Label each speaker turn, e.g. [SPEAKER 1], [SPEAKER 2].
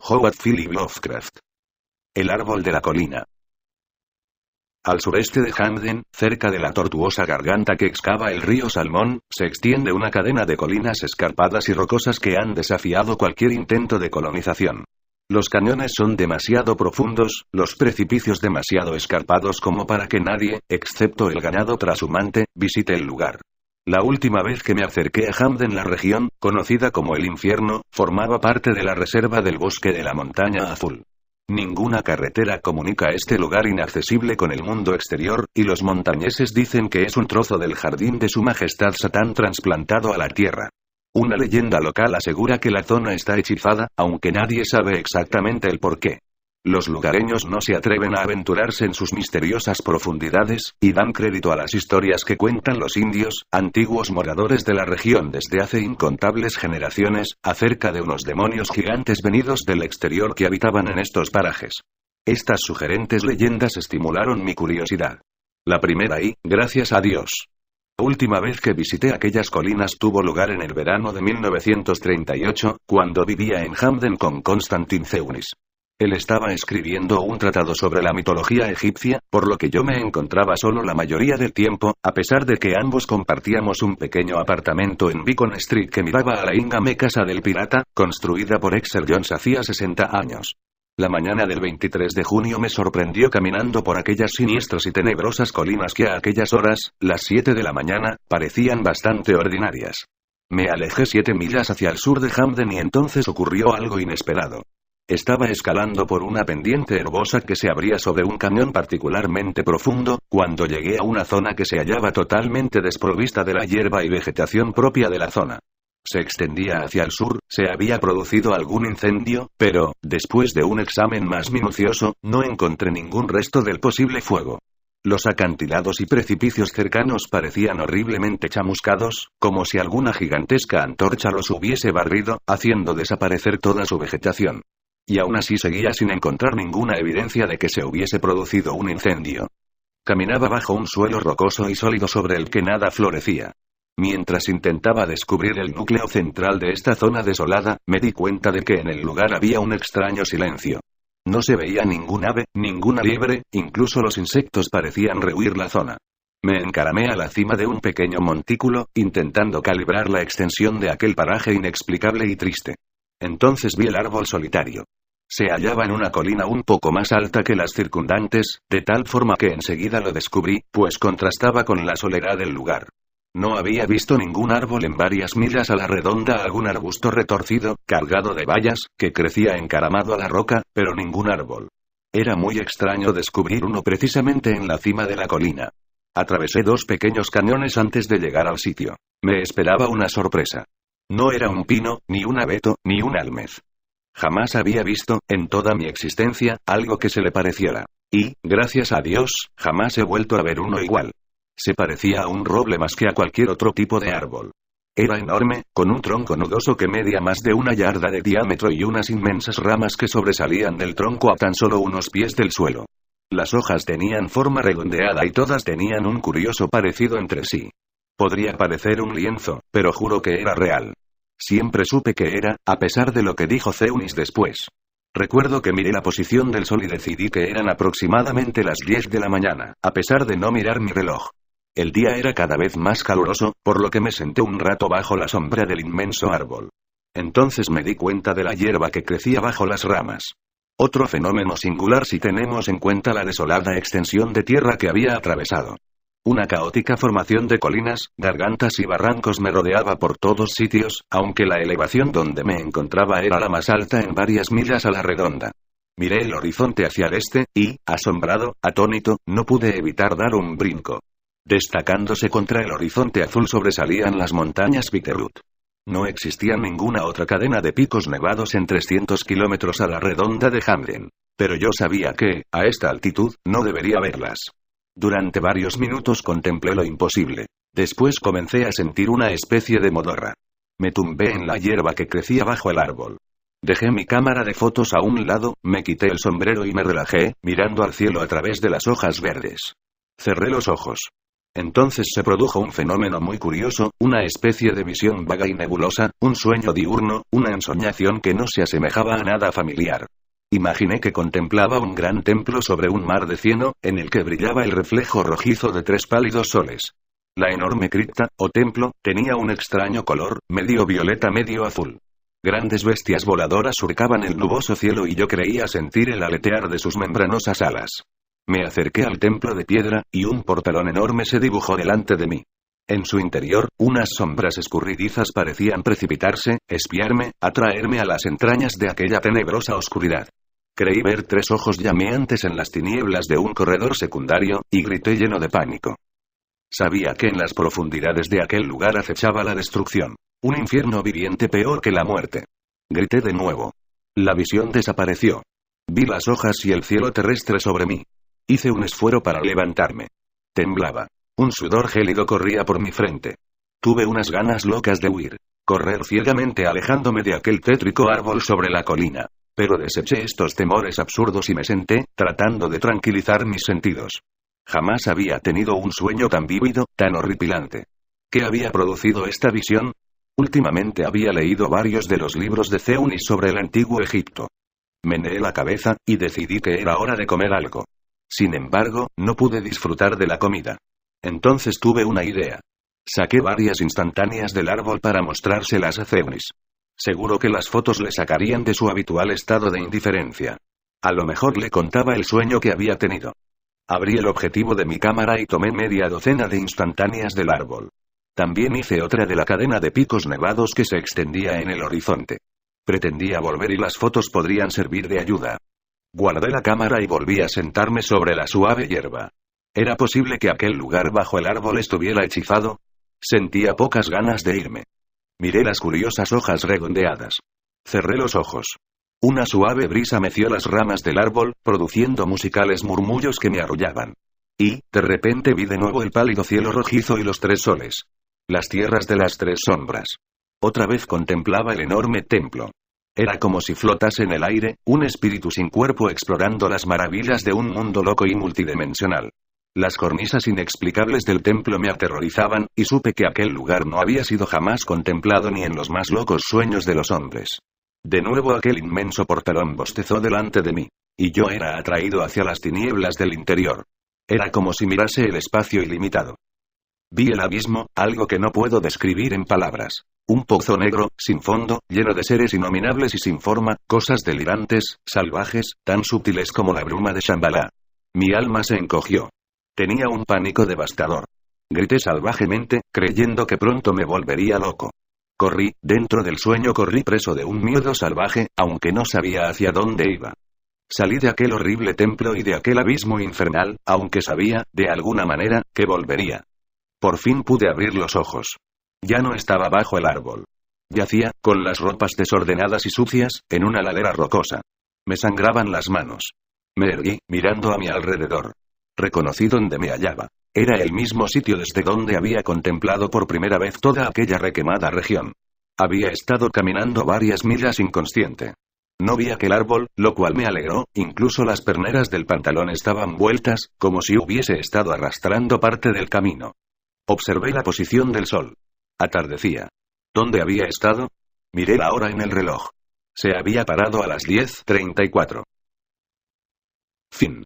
[SPEAKER 1] Howard Philip Lovecraft. El árbol de la colina. Al sureste de Hamden, cerca de la tortuosa garganta que excava el río Salmón, se extiende una cadena de colinas escarpadas y rocosas que han desafiado cualquier intento de colonización. Los cañones son demasiado profundos, los precipicios demasiado escarpados como para que nadie, excepto el ganado trashumante, visite el lugar. La última vez que me acerqué a Hamden, la región, conocida como el infierno, formaba parte de la reserva del bosque de la montaña azul. Ninguna carretera comunica este lugar inaccesible con el mundo exterior, y los montañeses dicen que es un trozo del jardín de su majestad Satán trasplantado a la tierra. Una leyenda local asegura que la zona está hechizada, aunque nadie sabe exactamente el porqué. Los lugareños no se atreven a aventurarse en sus misteriosas profundidades, y dan crédito a las historias que cuentan los indios, antiguos moradores de la región desde hace incontables generaciones, acerca de unos demonios gigantes venidos del exterior que habitaban en estos parajes. Estas sugerentes leyendas estimularon mi curiosidad. La primera y, gracias a Dios, la última vez que visité aquellas colinas tuvo lugar en el verano de 1938, cuando vivía en Hamden con Constantin Zeunis. Él estaba escribiendo un tratado sobre la mitología egipcia, por lo que yo me encontraba solo la mayoría del tiempo, a pesar de que ambos compartíamos un pequeño apartamento en Beacon Street que miraba a la infame casa del pirata, construida por Exer Jones hacía 60 años. La mañana del 23 de junio me sorprendió caminando por aquellas siniestras y tenebrosas colinas que a aquellas horas, las 7 de la mañana, parecían bastante ordinarias. Me alejé 7 millas hacia el sur de Hamden y entonces ocurrió algo inesperado. Estaba escalando por una pendiente herbosa que se abría sobre un cañón particularmente profundo, cuando llegué a una zona que se hallaba totalmente desprovista de la hierba y vegetación propia de la zona. Se extendía hacia el sur, se había producido algún incendio, pero, después de un examen más minucioso, no encontré ningún resto del posible fuego. Los acantilados y precipicios cercanos parecían horriblemente chamuscados, como si alguna gigantesca antorcha los hubiese barrido, haciendo desaparecer toda su vegetación. Y aún así seguía sin encontrar ninguna evidencia de que se hubiese producido un incendio. Caminaba bajo un suelo rocoso y sólido sobre el que nada florecía. Mientras intentaba descubrir el núcleo central de esta zona desolada, me di cuenta de que en el lugar había un extraño silencio. No se veía ningún ave, ninguna liebre, incluso los insectos parecían rehuir la zona. Me encaramé a la cima de un pequeño montículo, intentando calibrar la extensión de aquel paraje inexplicable y triste. Entonces vi el árbol solitario. Se hallaba en una colina un poco más alta que las circundantes, de tal forma que enseguida lo descubrí, pues contrastaba con la soledad del lugar. No había visto ningún árbol en varias millas a la redonda, algún arbusto retorcido, cargado de bayas, que crecía encaramado a la roca, pero ningún árbol. Era muy extraño descubrir uno precisamente en la cima de la colina. Atravesé 2 pequeños cañones antes de llegar al sitio. Me esperaba una sorpresa. No era un pino, ni un abeto, ni un álmez. Jamás había visto, en toda mi existencia, algo que se le pareciera. Y, gracias a Dios, jamás he vuelto a ver uno igual. Se parecía a un roble más que a cualquier otro tipo de árbol. Era enorme, con un tronco nudoso que medía más de 1 yarda de diámetro y unas inmensas ramas que sobresalían del tronco a tan solo unos pies del suelo. Las hojas tenían forma redondeada y todas tenían un curioso parecido entre sí. Podría parecer un lienzo, pero juro que era real. Siempre supe que era, a pesar de lo que dijo Zeunis después. Recuerdo que miré la posición del sol y decidí que eran aproximadamente las 10 de la mañana, a pesar de no mirar mi reloj. El día era cada vez más caluroso, por lo que me senté un rato bajo la sombra del inmenso árbol. Entonces me di cuenta de la hierba que crecía bajo las ramas. Otro fenómeno singular si tenemos en cuenta la desolada extensión de tierra que había atravesado. Una caótica formación de colinas, gargantas y barrancos me rodeaba por todos sitios, aunque la elevación donde me encontraba era la más alta en varias millas a la redonda. Miré el horizonte hacia el este, y, asombrado, atónito, no pude evitar dar un brinco. Destacándose contra el horizonte azul sobresalían las montañas Bitterroot. No existía ninguna otra cadena de picos nevados en 300 kilómetros a la redonda de Hamden. Pero yo sabía que, a esta altitud, no debería verlas. Durante varios minutos contemplé lo imposible. Después comencé a sentir una especie de modorra. Me tumbé en la hierba que crecía bajo el árbol. Dejé mi cámara de fotos a un lado, me quité el sombrero y me relajé, mirando al cielo a través de las hojas verdes. Cerré los ojos. Entonces se produjo un fenómeno muy curioso, una especie de visión vaga y nebulosa, un sueño diurno, una ensoñación que no se asemejaba a nada familiar. Imaginé que contemplaba un gran templo sobre un mar de cieno, en el que brillaba el reflejo rojizo de 3 pálidos soles. La enorme cripta, o templo, tenía un extraño color, medio violeta medio azul. Grandes bestias voladoras surcaban el nuboso cielo y yo creía sentir el aletear de sus membranosas alas. Me acerqué al templo de piedra, y un portalón enorme se dibujó delante de mí. En su interior, unas sombras escurridizas parecían precipitarse, espiarme, atraerme a las entrañas de aquella tenebrosa oscuridad. Creí ver 3 ojos llameantes en las tinieblas de un corredor secundario, y grité lleno de pánico. Sabía que en las profundidades de aquel lugar acechaba la destrucción. Un infierno viviente peor que la muerte. Grité de nuevo. La visión desapareció. Vi las hojas y el cielo terrestre sobre mí. Hice un esfuerzo para levantarme. Temblaba. Un sudor gélido corría por mi frente. Tuve unas ganas locas de huir. Correr ciegamente alejándome de aquel tétrico árbol sobre la colina. Pero deseché estos temores absurdos y me senté, tratando de tranquilizar mis sentidos. Jamás había tenido un sueño tan vívido, tan horripilante. ¿Qué había producido esta visión? Últimamente había leído varios de los libros de Zeunis sobre el antiguo Egipto. Meneé la cabeza, y decidí que era hora de comer algo. Sin embargo, no pude disfrutar de la comida. Entonces tuve una idea. Saqué varias instantáneas del árbol para mostrárselas a Zeunis. Seguro que las fotos le sacarían de su habitual estado de indiferencia. A lo mejor le contaba el sueño que había tenido. Abrí el objetivo de mi cámara y tomé media docena de instantáneas del árbol. También hice otra de la cadena de picos nevados que se extendía en el horizonte. Pretendía volver y las fotos podrían servir de ayuda. Guardé la cámara y volví a sentarme sobre la suave hierba. ¿Era posible que aquel lugar bajo el árbol estuviera hechizado? Sentía pocas ganas de irme. Miré las curiosas hojas redondeadas. Cerré los ojos. Una suave brisa meció las ramas del árbol, produciendo musicales murmullos que me arrullaban. Y, de repente vi de nuevo el pálido cielo rojizo y los 3 soles. Las tierras de las 3 sombras. Otra vez contemplaba el enorme templo. Era como si flotase en el aire, un espíritu sin cuerpo explorando las maravillas de un mundo loco y multidimensional. Las cornisas inexplicables del templo me aterrorizaban, y supe que aquel lugar no había sido jamás contemplado ni en los más locos sueños de los hombres. De nuevo aquel inmenso portalón bostezó delante de mí. Y yo era atraído hacia las tinieblas del interior. Era como si mirase el espacio ilimitado. Vi el abismo, algo que no puedo describir en palabras. Un pozo negro, sin fondo, lleno de seres innominables y sin forma, cosas delirantes, salvajes, tan sutiles como la bruma de Shambhala. Mi alma se encogió. Tenía un pánico devastador. Grité salvajemente, creyendo que pronto me volvería loco. Corrí, dentro del sueño corrí preso de un miedo salvaje, aunque no sabía hacia dónde iba. Salí de aquel horrible templo y de aquel abismo infernal, aunque sabía, de alguna manera, que volvería. Por fin pude abrir los ojos. Ya no estaba bajo el árbol. Yacía, con las ropas desordenadas y sucias, en una ladera rocosa. Me sangraban las manos. Me erguí, mirando a mi alrededor. Reconocí dónde me hallaba. Era el mismo sitio desde donde había contemplado por primera vez toda aquella requemada región. Había estado caminando varias millas inconsciente. No vi aquel árbol, lo cual me alegró, incluso las perneras del pantalón estaban vueltas, como si hubiese estado arrastrando parte del camino. Observé la posición del sol. Atardecía. ¿Dónde había estado? Miré la hora en el reloj. Se había parado a las 10:34. Fin.